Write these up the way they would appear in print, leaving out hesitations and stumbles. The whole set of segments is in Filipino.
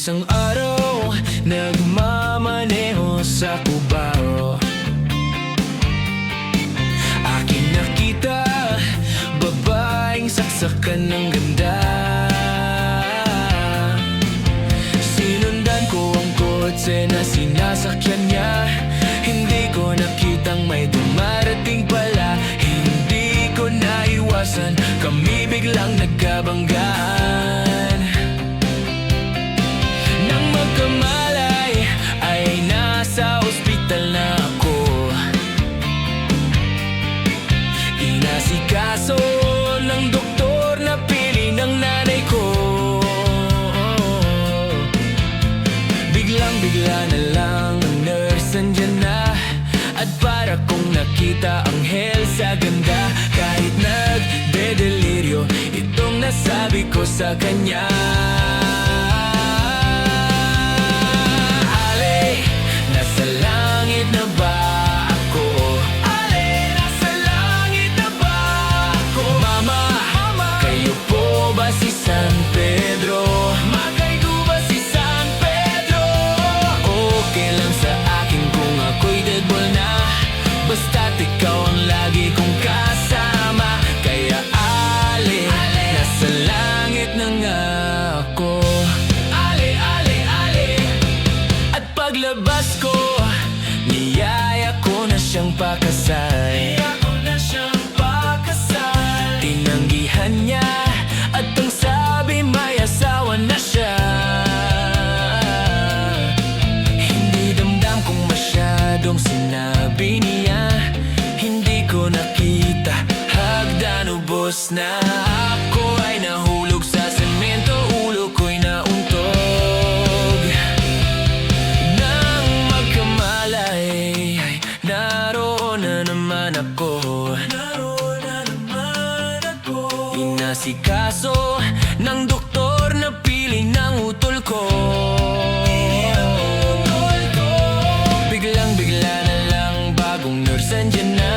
Isang araw, nagmamaneho sa Cubao. Aking nakita, babaeng saksakan ng ganda. Sinundan ko ang kotse na sinasakyan niya. Hindi ko nakitang may dumarating pala. Hindi ko naiwasan, kami biglang nagkabanggaan. Nang magkamalay ay nasa ospital na ako. Inasikaso ng doktor na pili ng nanay ko. Biglang-bigla na lang ang nurse andyan na. At para kong nakita ang hell sa ganda. Kahit nagde-deliryo, itong nasabi ko sa kanya. Ale, nasa langit na ba ako? Ale, nasa langit na ba ako? Mama, kayo po ba si San Pedro? Ma, kayo ba si San Pedro? Okay lang sa akin kung ako'y deadball na. Basta't ikaw ang lagi kong kasama. Kaya ale, nasa langit na nga ako. Ale, ale, ale. At paglabas ko, niyaya ko na siyang pakasal. Tinanggihan niya at ang sabi may asawa na siya. Hindi damdam kung masyadong sinabi niya. Hindi ko nakita, hagdan ubos na. Ako ay nahulog sa semento, ulo ko'y nauntog. Nang magkamalay ay naroon na naman ako. Inasikaso ng doktor na pili ng utol ko. Biglang-bigla na lang bagong nurse andyan na.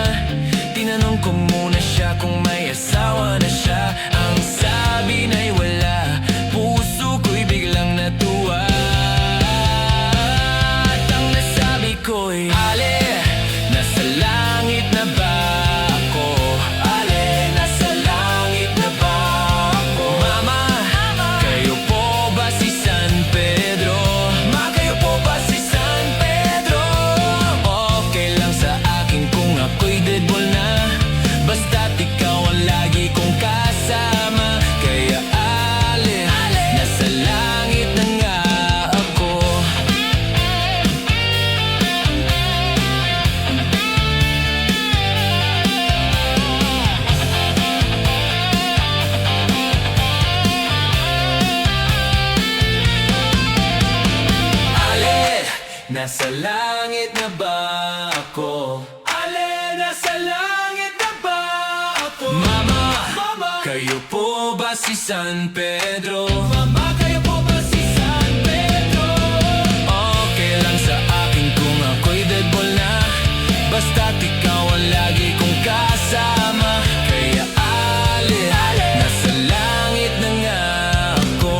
Tinanong ko muna siya kung may asawa na siya. Ang sabi na'y wala, puso ko'y biglang natuwa. At ang nasabi ko'y ale, nasa langit na ba ako? Ale, nasa langit na ba ako? Mama, kayo po ba si San Pedro? Ma, kayo po ba si San Pedro? Okay lang sa akin kung ako'y deadball na. Basta't ikaw ang lagi kong kasama. Kaya ale, nasa langit na nga ako. Ale, nasa langit na ba ako? Ale, nasa langit na ba ako? Mama, kayo po ba si San Pedro? Mama, kayo po ba si San Pedro? Okay lang sa akin kung ako'y deadball na. Basta't ikaw ang lagi kong kasama. Kaya ale, nasa langit na nga ako.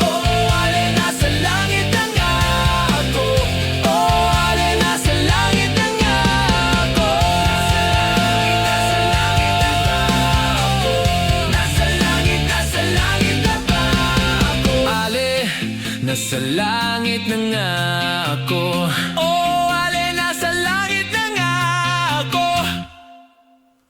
Oh, ale, nasa langit na nga ako. Oh, ale, nasa langit na nga ako. Nasa langit na ba ako? Nasa langit na ba ako? Ale, nasa langit na nga ako.